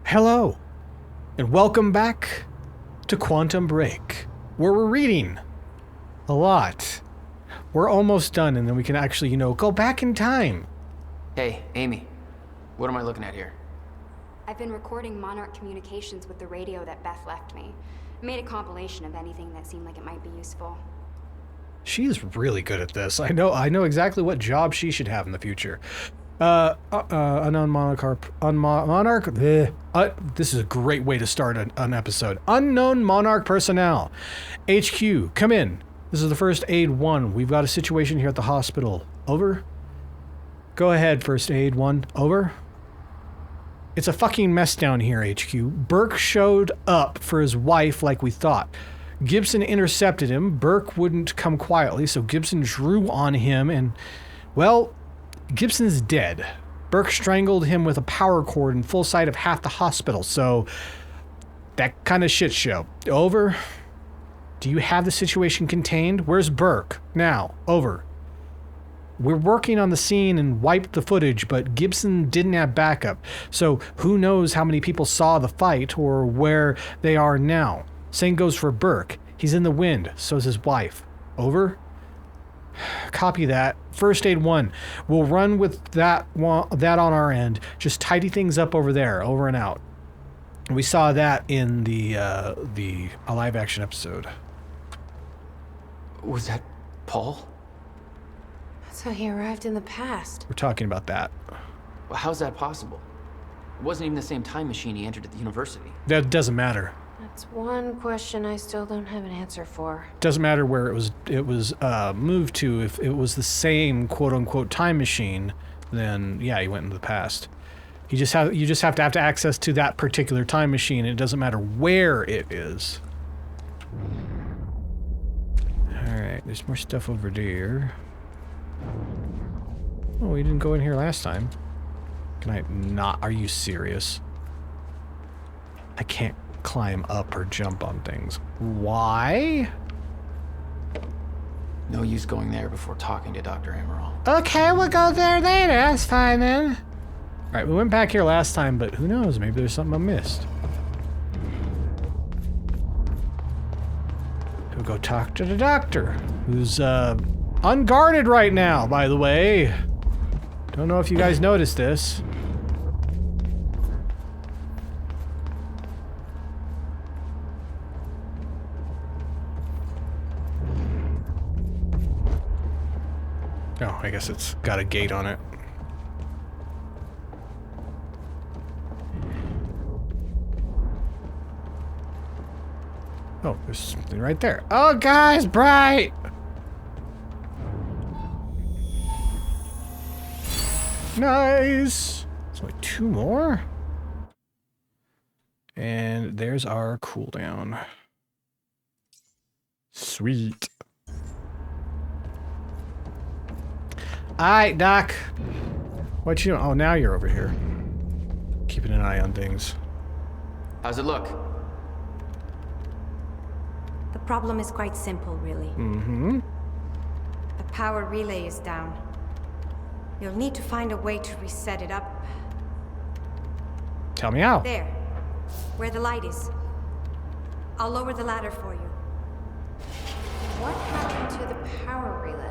Hello, and welcome back to Quantum Break, where we're reading a lot. We're almost done, and then we can actually, go back in time. Hey, Amy. What am I looking at here? I've been recording Monarch communications with the radio that Beth left me. I made a compilation of anything that seemed like it might be useful. She's really good at this. I know exactly what job she should have in the future. Unknown Monarch. This is a great way to start an episode. Unknown Monarch personnel. HQ, come in. This is the first aid 1. We've got a situation here at the hospital. Over. Go ahead, first aid 1. Over. It's a fucking mess down here, HQ. Burke showed up for his wife like we thought. Gibson intercepted him. Burke wouldn't come quietly, so Gibson drew on him and, well, Gibson's dead. Burke strangled him with a power cord in full sight of half the hospital, so that kind of shit show. Over. Do you have the situation contained? Where's Burke? Now. Over. We're working on the scene and wiped the footage, but Gibson didn't have backup, so who knows how many people saw the fight or where they are now. Same goes for Burke. He's in the wind, so's his wife. Over. Copy that. First aid 1. We'll run with that on our end. Just tidy things up over there. Over and out. We saw that in the live action episode. Was that Paul? So he arrived in the past. We're talking about that. Well, how's that possible? It wasn't even the same time machine he entered at the university. That doesn't matter. That's one question I still don't have an answer for. Doesn't matter where it was moved to. If it was the same quote unquote time machine, then yeah, he went into the past. You just have to have access to that particular time machine. It doesn't matter where it is. All right, there's more stuff over there. Oh, we didn't go in here last time. Can I not? Are you serious? I can't climb up or jump on things. Why? No use going there before talking to Dr. Amaral. Okay, we'll go there later. That's fine then. Alright, we went back here last time, but who knows? Maybe there's something I missed. We'll go talk to the doctor, who's unguarded right now, by the way. Don't know if you guys noticed this. Oh, I guess it's got a gate on it. Oh, there's something right there. Oh, guys, bright! Nice! There's only 2 more. And there's our cooldown. Sweet. Alright, Doc. What you doing? Oh, now you're over here. Keeping an eye on things. How's it look? The problem is quite simple, really. Mm-hmm. The power relay is down. You'll need to find a way to reset it up. Tell me how. There, where the light is. I'll lower the ladder for you. What happened to the power relay?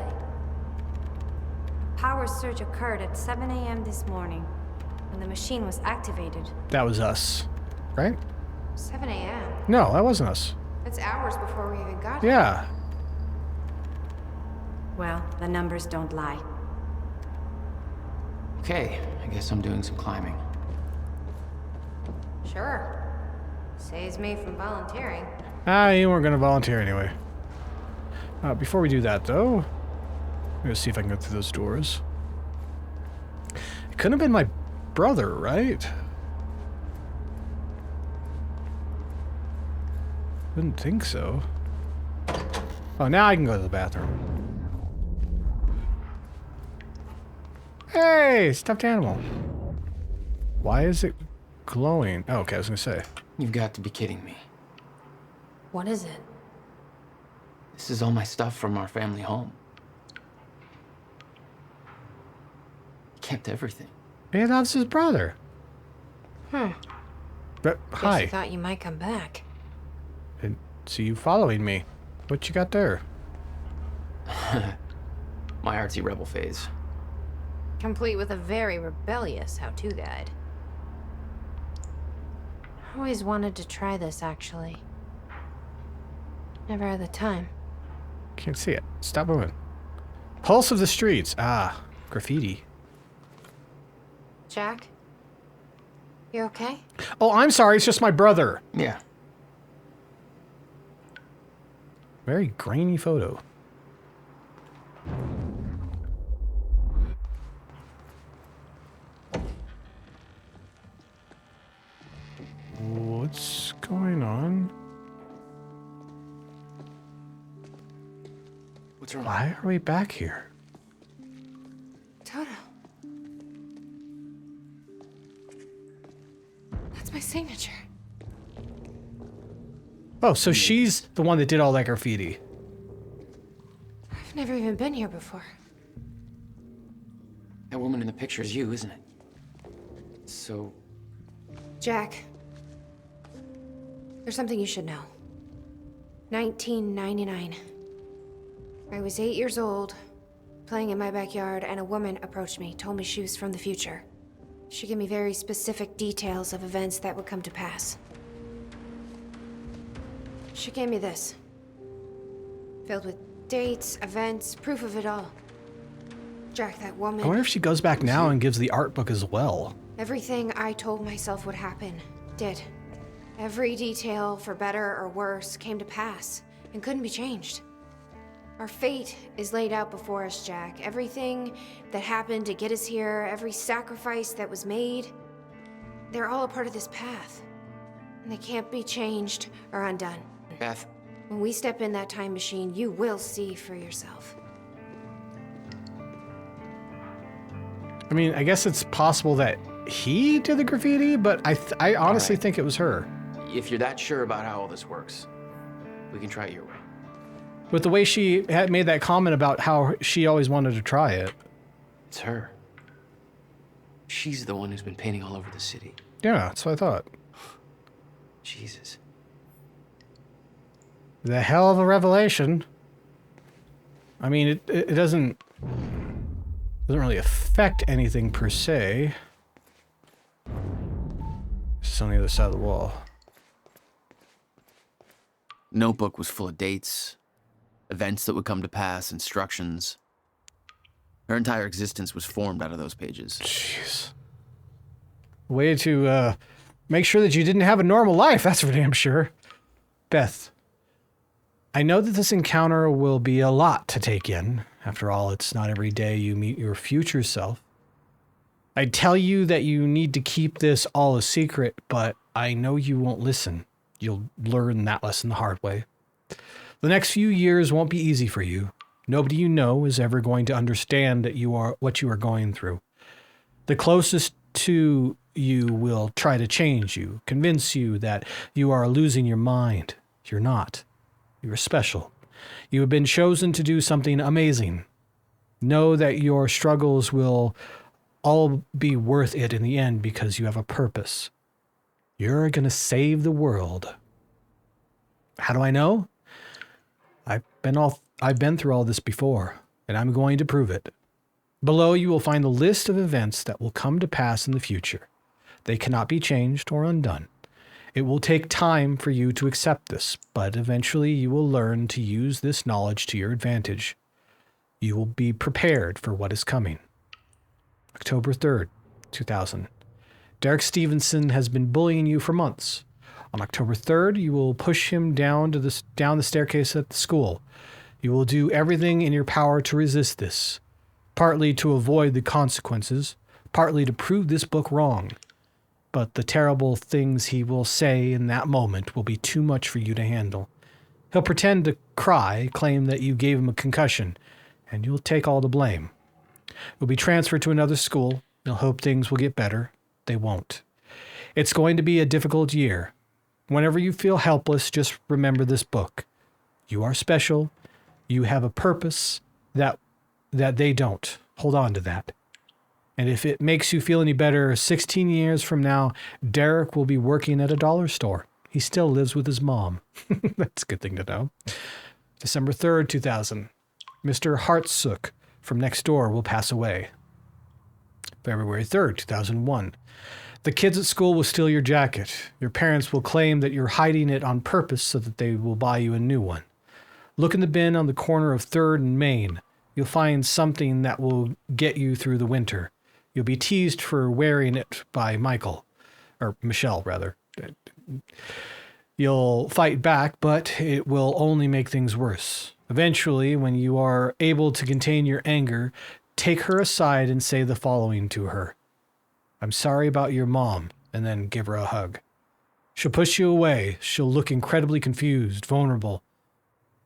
Power surge occurred at 7 a.m. this morning, when the machine was activated. That was us, right? 7 a.m.? No, that wasn't us. It's hours before we even got here. Yeah. Well, the numbers don't lie. Okay, I guess I'm doing some climbing. Sure. Saves me from volunteering. You weren't gonna volunteer anyway. Before we do that, though, I'm gonna see if I can get through those doors. It couldn't have been my brother, right? Wouldn't think so. Oh, now I can go to the bathroom. Hey, stuffed animal. Why is it glowing? Oh, okay, I was gonna say. You've got to be kidding me. What is it? This is all my stuff from our family home. He kept everything. Maybe that's his brother. But, Guess hi. you thought you might come back. And see you following me. What you got there? My artsy rebel phase. Complete with a very rebellious how-to guide. Always wanted to try this, actually. Never had the time. Can't see it. Stop moving. Pulse of the streets. Ah, graffiti. Jack? You okay? Oh, I'm sorry. It's just my brother. Yeah. Very grainy photo. What's going on? What's wrong? Why are we back here? Toto. That's my signature. Oh, so she's the one that did all that graffiti. I've never even been here before. That woman in the picture is you, isn't it? So, Jack. There's something you should know. 1999. I was 8 years old, playing in my backyard, and a woman approached me, told me she was from the future. She gave me very specific details of events that would come to pass. She gave me this. Filled with dates, events, proof of it all. Jack, that woman... I wonder if she goes back now and gives the art book as well. Everything I told myself would happen, did. Every detail, for better or worse, came to pass, and couldn't be changed. Our fate is laid out before us, Jack. Everything that happened to get us here, every sacrifice that was made, they're all a part of this path. And they can't be changed or undone. Beth, When we step in that time machine, you will see for yourself. I mean, I guess it's possible that he did the graffiti, but I honestly think it was her. if you're that sure about how all this works, we can try it your way. With the way she had made that comment about how she always wanted to try it. It's her. She's the one who's been painting all over the city. Yeah, that's what I thought. Jesus. The hell of a revelation. I mean, it doesn't really affect anything per se. It's on the other side of the wall. Notebook was full of dates, events that would come to pass, instructions. Her entire existence was formed out of those pages. Jeez. Way to make sure that you didn't have a normal life, that's for damn sure. Beth, I know that this encounter will be a lot to take in. After all, it's not every day you meet your future self. I tell you that you need to keep this all a secret, but I know you won't listen. You'll learn that lesson the hard way. The next few years won't be easy for you. Nobody you know is ever going to understand that what you are going through. The closest to you will try to change you, convince you that you are losing your mind. You're not. You are special. You have been chosen to do something amazing. Know that your struggles will all be worth it in the end because you have a purpose. You're going to save the world. How do I know? I've been through all this before, and I'm going to prove it. Below you will find the list of events that will come to pass in the future. They cannot be changed or undone. It will take time for you to accept this, but eventually you will learn to use this knowledge to your advantage. You will be prepared for what is coming. October 3rd, 2000. Derek Stevenson has been bullying you for months. On October 3rd, you will push him down the staircase at the school. You will do everything in your power to resist this, partly to avoid the consequences, partly to prove this book wrong. But the terrible things he will say in that moment will be too much for you to handle. He'll pretend to cry, claim that you gave him a concussion, and you'll take all the blame. You'll be transferred to another school. You'll hope things will get better. They won't. It's going to be a difficult year. Whenever you feel helpless, just remember this book. You are special. You have a purpose that they don't. Hold on to that. And if it makes you feel any better, 16 years from now, Derek will be working at a dollar store. He still lives with his mom. That's a good thing to know. December 3rd, 2000. Mr. Hartsook from next door will pass away. February 3rd, 2001. The kids at school will steal your jacket. Your parents will claim that you're hiding it on purpose so that they will buy you a new one. Look in the bin on the corner of 3rd and Main. You'll find something that will get you through the winter. You'll be teased for wearing it by Michelle, rather. You'll fight back, but it will only make things worse. Eventually, when you are able to contain your anger, take her aside and say the following to her. I'm sorry about your mom, and then give her a hug. She'll push you away. She'll look incredibly confused, vulnerable.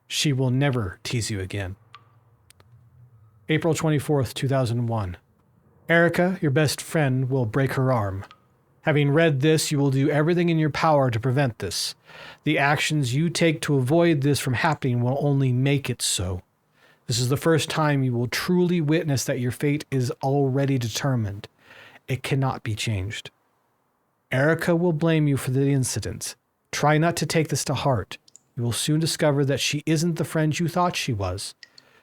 She will never tease you again. April 24th, 2001. Erica, your best friend, will break her arm. Having read this, you will do everything in your power to prevent this. The actions you take to avoid this from happening will only make it so. This is the first time you will truly witness that your fate is already determined. It cannot be changed. Erica will blame you for the incident. Try not to take this to heart. You will soon discover that she isn't the friend you thought she was.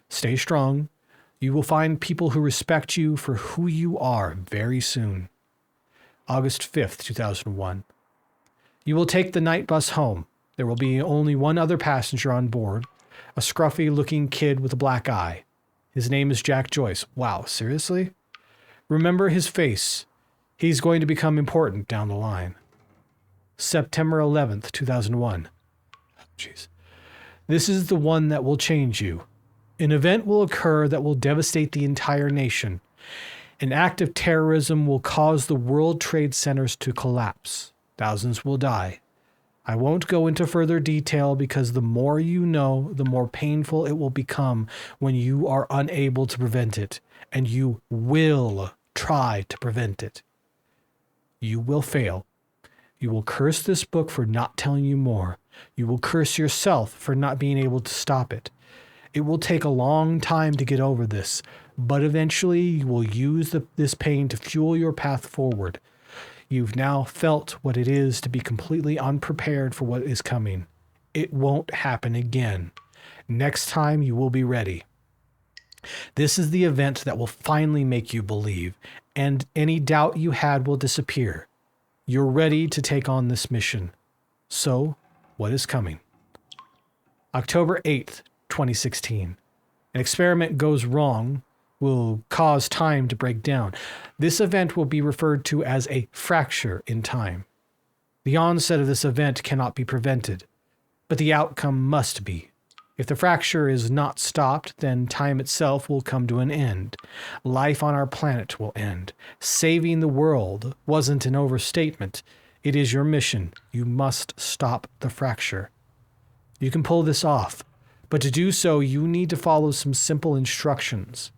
Stay strong. You will find people who respect you for who you are very soon. August 5th, 2001. You will take the night bus home. There will be only one other passenger on board, a scruffy-looking kid with a black eye. His name is Jack Joyce. Wow, seriously? Remember his face. He's going to become important down the line. September 11th, 2001. Jeez. This is the one that will change you. An event will occur that will devastate the entire nation. An act of terrorism will cause the World Trade Centers to collapse. Thousands will die. I won't go into further detail because the more you know, the more painful it will become when you are unable to prevent it, and you will try to prevent it. You will fail. You will curse this book for not telling you more. You will curse yourself for not being able to stop it. It will take a long time to get over this, but eventually you will use this pain to fuel your path forward. You've now felt what it is to be completely unprepared for what is coming. It won't happen again. Next time you will be ready. This is the event that will finally make you believe, and any doubt you had will disappear. You're ready to take on this mission. So, what is coming? October 8th, 2016. An experiment goes wrong, will cause time to break down. This event will be referred to as a fracture in time. The onset of this event cannot be prevented, but the outcome must be. If the fracture is not stopped, then time itself will come to an end. Life on our planet will end. Saving the world wasn't an overstatement. It is your mission. You must stop the fracture. You can pull this off, but to do so, you need to follow some simple instructions.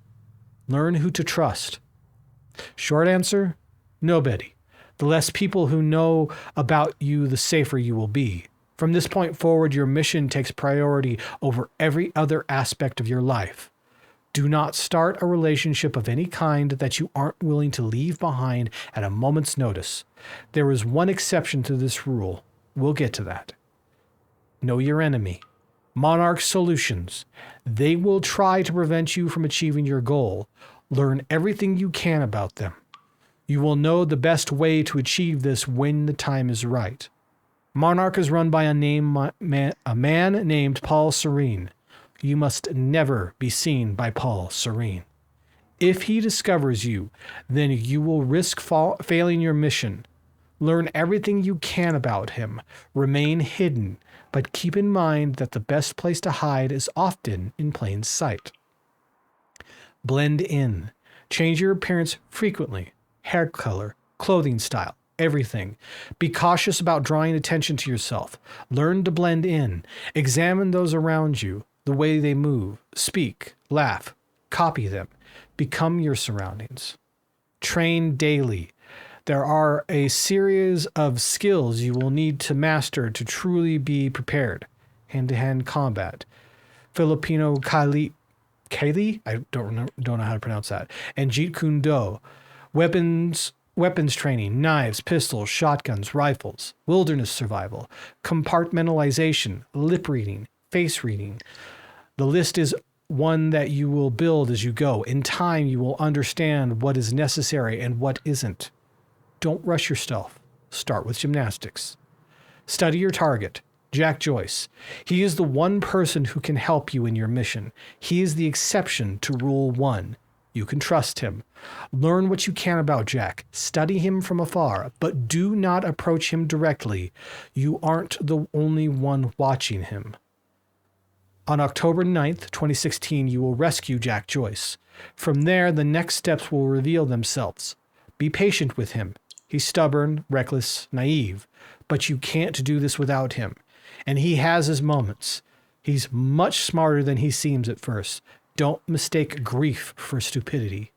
Learn who to trust. Short answer, nobody. The less people who know about you, the safer you will be. From this point forward, your mission takes priority over every other aspect of your life. Do not start a relationship of any kind that you aren't willing to leave behind at a moment's notice. There is one exception to this rule. We'll get to that. Know your enemy. Monarch Solutions. They will try to prevent you from achieving your goal. Learn everything you can about them. You will know the best way to achieve this when the time is right. Monarch is run by a man named Paul Serene. You must never be seen by Paul Serene. If he discovers you, then you will risk failing your mission. Learn everything you can about him. Remain hidden, but keep in mind that the best place to hide is often in plain sight. Blend in. Change your appearance frequently. Hair color, clothing style, everything. Be cautious about drawing attention to yourself. Learn to blend in. Examine those around you, the way they move, speak, laugh, copy them. Become your surroundings. Train daily. There are a series of skills you will need to master to truly be prepared. Hand-to-hand combat. Filipino Kali, I don't know how to pronounce that. And Jeet Kune Do. weapons training, knives, pistols, shotguns, rifles, wilderness survival, compartmentalization, lip reading, face reading. The list is one that you will build as you go. In time, you will understand what is necessary and what isn't. Don't rush yourself. Start with gymnastics. Study your target, Jack Joyce. He is the one person who can help you in your mission. He is the exception to Rule 1. You can trust him. Learn what you can about Jack. Study him from afar, but do not approach him directly. You aren't the only one watching him. On October 9th, 2016, you will rescue Jack Joyce. From there, the next steps will reveal themselves. Be patient with him. He's stubborn, reckless, naive, but you can't do this without him. And he has his moments. He's much smarter than he seems at first. Don't mistake grief for stupidity.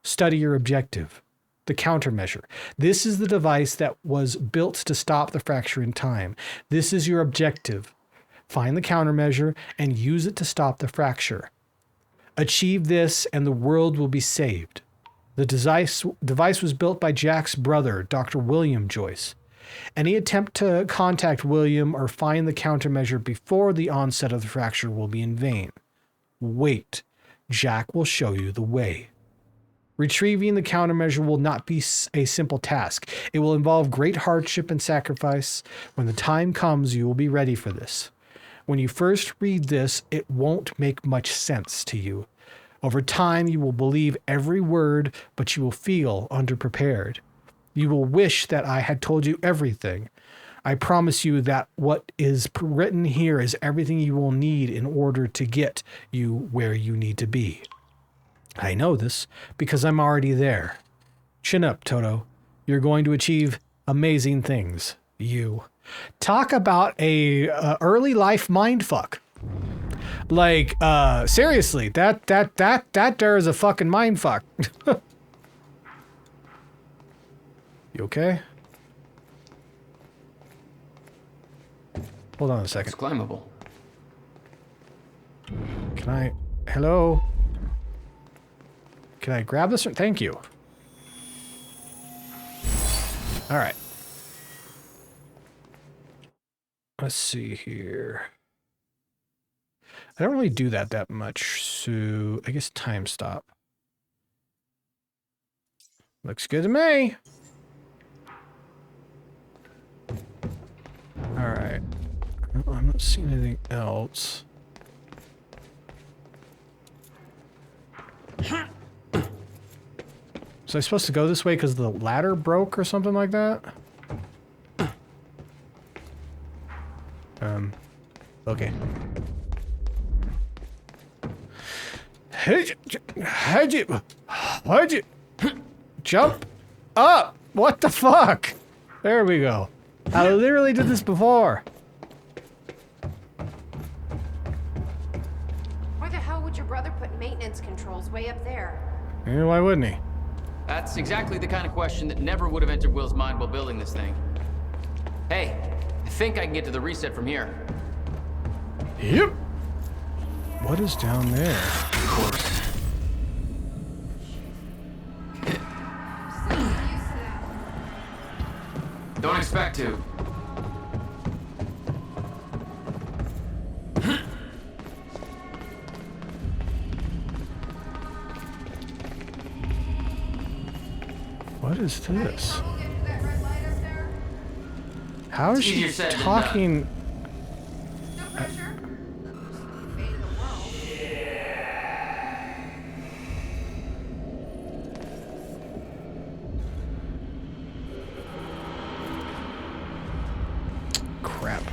Study your objective, the countermeasure. This is the device that was built to stop the fracture in time. This is your objective. Find the countermeasure and use it to stop the fracture. Achieve this and the world will be saved. The device was built by Jack's brother, Dr. William Joyce. Any attempt to contact William or find the countermeasure before the onset of the fracture will be in vain. Wait. Jack will show you the way. Retrieving the countermeasure will not be a simple task. It will involve great hardship and sacrifice. When the time comes, you will be ready for this. When you first read this, it won't make much sense to you. Over time, you will believe every word, but you will feel underprepared. You will wish that I had told you everything. I promise you that what is written here is everything you will need in order to get you where you need to be. I know this because I'm already there. Chin up, Toto. You're going to achieve amazing things. You. Talk about a early life mindfuck. Like, seriously, that there is a fucking mindfuck. You okay? Hold on a second. It's climbable. Can I... Hello? Can I grab this? Thank you. All right. Let's see here. I don't really do that much, so I guess time stop. Looks good to me. All right. I'm not seeing anything else. So I'm supposed to go this way because the ladder broke or something like that? Okay. How'd you jump up? What the fuck? There we go. I literally did this before. Why the hell would your brother put maintenance controls way up there? Yeah, why wouldn't he? That's exactly the kind of question that never would have entered Will's mind while building this thing. Hey, I think I can get to the reset from here. Yep. What is down there? Of course. Don't expect to. What is this? How is she Easier said than talking? No pressure. Fate of the world. Crap.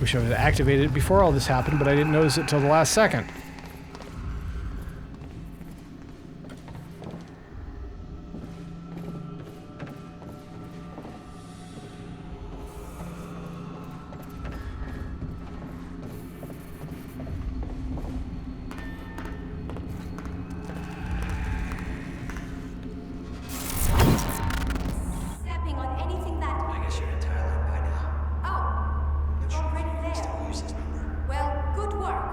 Wish I would have activated it before all this happened, but I didn't notice it till the last second. Stepping on anything that... I guess you're in Thailand by now. Oh, Not you're sure if already you can there. still use this number. Well, good work.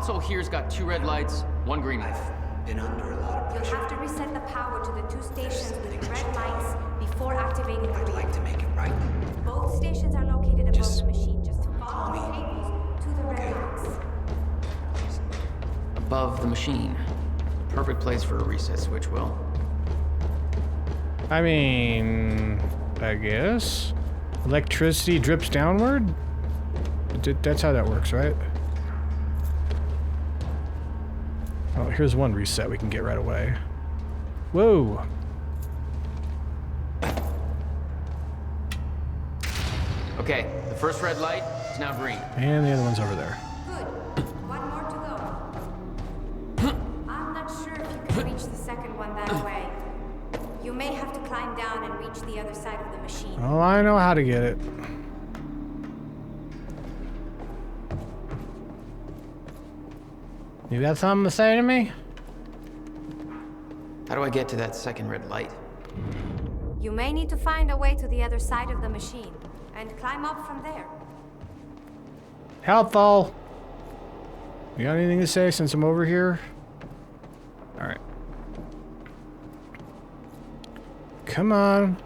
console here's got 2 red lights, 1 green light. I've been under a lot of You'll pressure. have to reset the power to the 2 stations with red lights before activating the I'd relay. like to make it right. Both stations are located above Just the machine. Just call follow me. the cables to the red lights. Above the machine. Perfect place for a reset switch, Will. I mean, I guess. Electricity drips downward? That's how that works, right? Oh, here's one reset we can get right away. Whoa! Okay, the first red light is now green. And the other one's over there. Good. One more to go. I'm not sure if you can reach the second one that way. You may have to climb down and reach the other side of the machine. Oh, I know how to get it. You got something to say to me? How do I get to that second red light? You may need to find a way to the other side of the machine and climb up from there. Helpful. You got anything to say since I'm over here? Alright. Come on.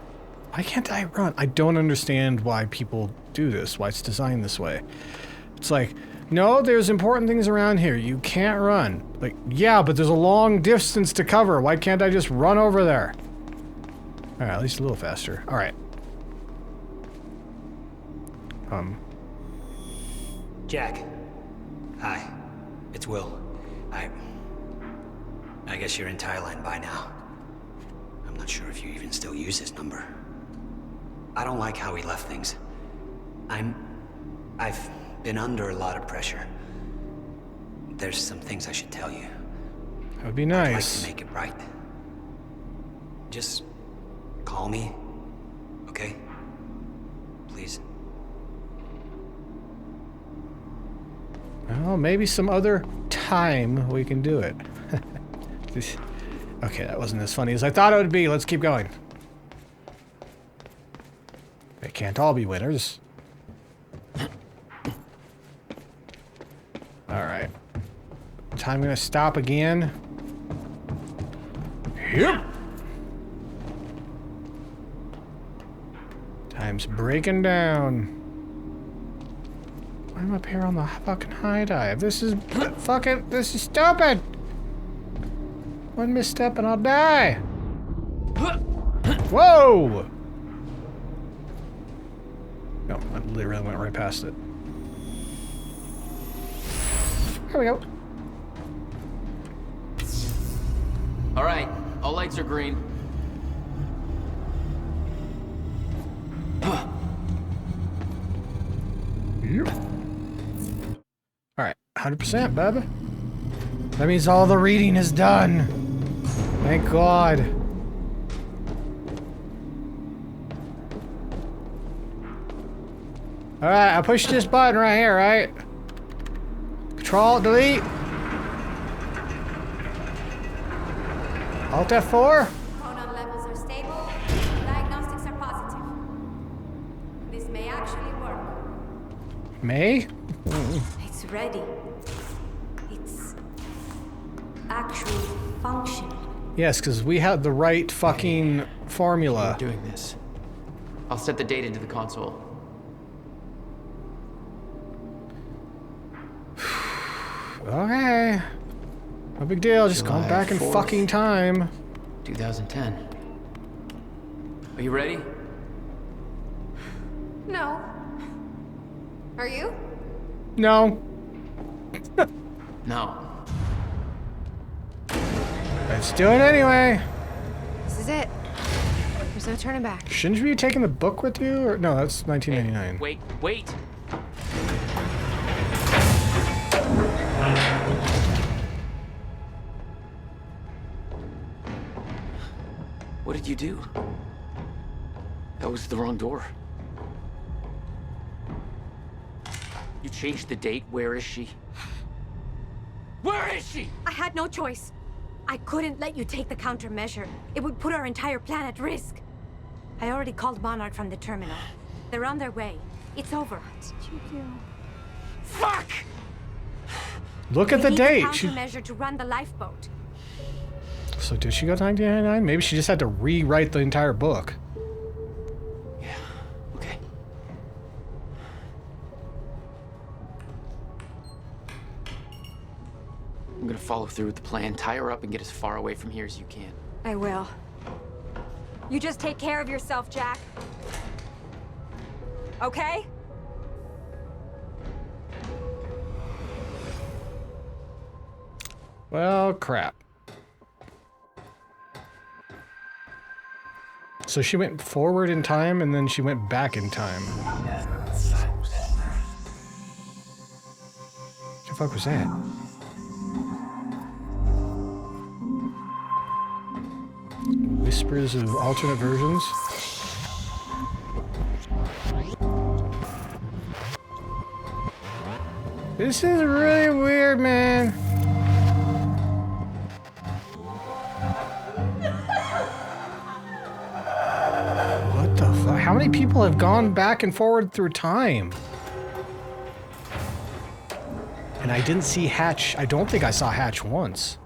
Why can't I run? I don't understand why people do this, why it's designed this way. It's like, no, there's important things around here. You can't run. Like, yeah, but there's a long distance to cover. Why can't I just run over there? Alright, at least a little faster. Alright. Jack. Hi. It's Will. I guess you're in Thailand by now. I'm not sure if you even still use his number. I don't like how he left things. I've been under a lot of pressure. There's some things I should tell you. That would be I'd like nice. to make it right. Just call me, okay? Please. Well, maybe some other time we can do it. Okay, that wasn't as funny as I thought it would be. Let's keep going. They can't all be winners. Alright. Time gonna stop again. Yep. Time's breaking down. Why am I up here on the fucking high dive? This is this is stupid! One misstep and I'll die! Whoa! No, I literally went right past it. There we go. All right, all lights are green. Alright, 100%, baby. That means all the reading is done. Thank God. Alright, I pushed this button right here, right? Control, delete. Alt F4. Chronon levels are stable. Diagnostics are positive. This may actually work. May? It's ready. It's actually functioning. Yes, because we had the right fucking formula. I'm doing this. I'll set the date into the console. Okay. No big deal, just going July back in 4th. fucking time. 2010. Are you ready? No. Are you? No. No. Let's do it anyway. This is it. There's no turning back. Shouldn't you be taking the book with you? Or no, that's 1999. Wait. What did you do? That was the wrong door. You changed the date. Where is she? Where is she? I had no choice. I couldn't let you take the countermeasure. It would put our entire plan at risk. I already called Monarch from the terminal. They're on their way. It's over. Fuck! Look at the date. Countermeasure to run the lifeboat. So did she go to 1999? Maybe she just had to rewrite the entire book. Yeah, okay. I'm gonna follow through with the plan. Tie her up and get as far away from here as you can. I will. You just take care of yourself, Jack. Okay? Well, crap. So she went forward in time and then she went back in time. What the fuck was that? Whispers of alternate versions. This is really weird, man. What the fuck? How many people have gone back and forward through time? And I didn't see Hatch. I don't think I saw Hatch once.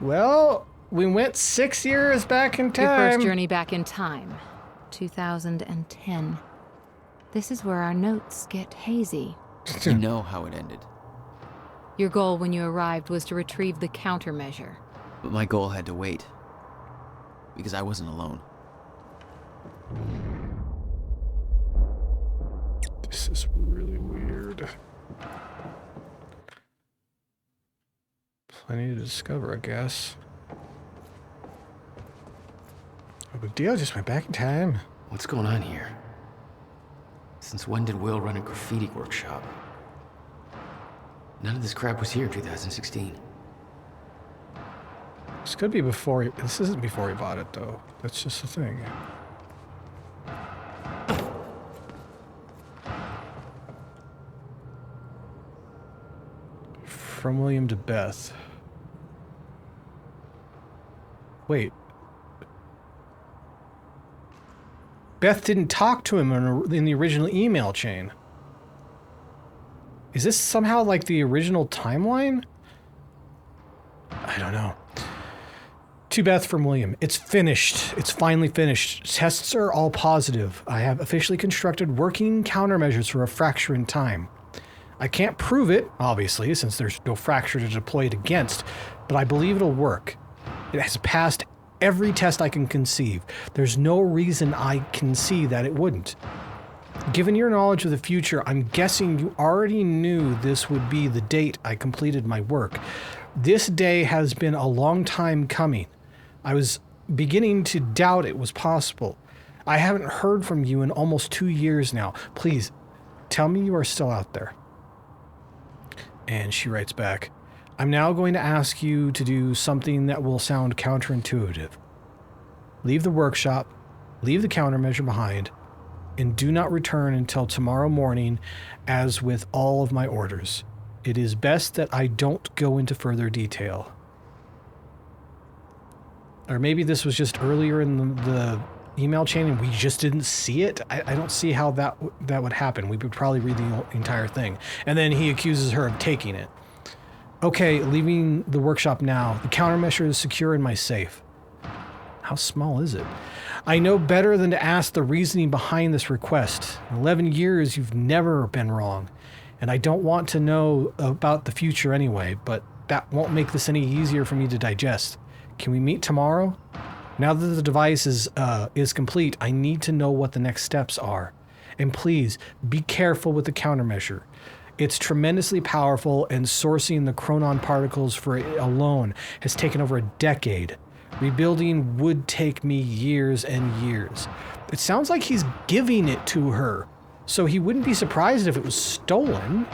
Well, we went 6 years back in time. Your first journey back in time, 2010. This is where our notes get hazy. You know how it ended. Your goal when you arrived was to retrieve the countermeasure. But my goal had to wait. Because I wasn't alone. This is really weird. Plenty to discover, I guess. No big deal, just went back in time. What's going on here? Since when did Will run a graffiti workshop? None of this crap was here in 2016. This could be before he, this isn't before he bought it, though. That's just the thing. From William to Beth. Wait. Beth didn't talk to him in the original email chain. Is this somehow like the original timeline? I don't know. To Beth from William. It's finished. It's finally finished. Tests are all positive. I have officially constructed working countermeasures for a fracture in time. I can't prove it, obviously, since there's no fracture to deploy it against, but I believe it'll work. It has passed every test I can conceive. There's no reason I can see that it wouldn't. Given your knowledge of the future, I'm guessing you already knew this would be the date I completed my work. This day has been a long time coming. I was beginning to doubt it was possible. I haven't heard from you in almost 2 years now. Please, tell me you are still out there. And she writes back, I'm now going to ask you to do something that will sound counterintuitive. Leave the workshop, leave the countermeasure behind, and do not return until tomorrow morning, as with all of my orders. It is best that I don't go into further detail. Or maybe this was just earlier in the email chain and we just didn't see it. I don't see how that would happen. We would probably read the entire thing. And then he accuses her of taking it. Okay, leaving the workshop now. The countermeasure is secure in my safe. How small is it? I know better than to ask the reasoning behind this request. In 11 years, you've never been wrong. And I don't want to know about the future anyway, but that won't make this any easier for me to digest. Can we meet tomorrow? Now that the device is complete, I need to know what the next steps are. And please, be careful with the countermeasure. It's tremendously powerful, and sourcing the chronon particles for it alone has taken over a decade. Rebuilding would take me years and years. It sounds like he's giving it to her, so he wouldn't be surprised if it was stolen.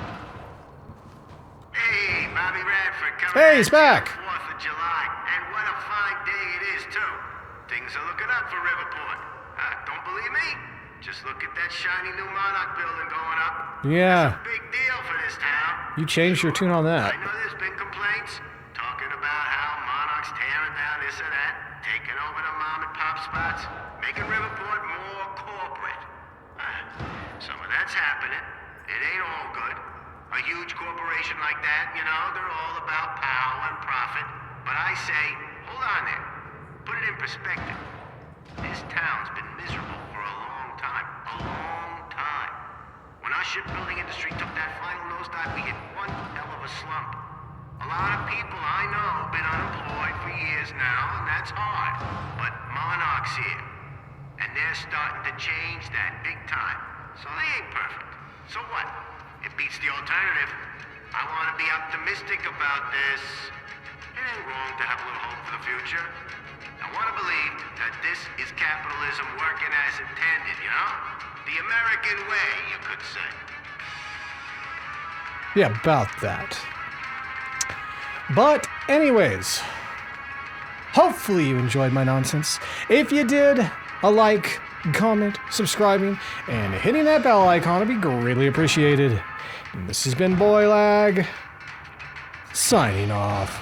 Hey, Bobby Radford coming. Hey, he's back. 4th of July, and what a fine day it is, too. Things are looking up for Riverport. Don't believe me? Just look at that shiny new Monarch building going up. Yeah. That's a big deal for this town. You changed your tune on that. I know there's been complaints, talking about how Monarch's tearing down this or that, taking over the mom and pop spots, making Riverport more corporate. Some of huge corporation like that, you know, they're all about power and profit. But I say, hold on there. Put it in perspective. This town's been miserable for a long time. A long time. When our shipbuilding industry took that final nosedive, we hit one hell of a slump. A lot of people I know have been unemployed for years now, and that's hard. But Monarch's here. And they're starting to change that big time. So they ain't perfect. So what? It beats the alternative. I want to be optimistic about this. It ain't wrong to have a little hope for the future. I want to believe that this is capitalism working as intended, you know? The American way, you could say. Yeah, about that. But anyways, hopefully you enjoyed my nonsense. If you did, a like, comment, subscribing, and hitting that bell icon would be greatly appreciated. And this has been Boylag, signing off.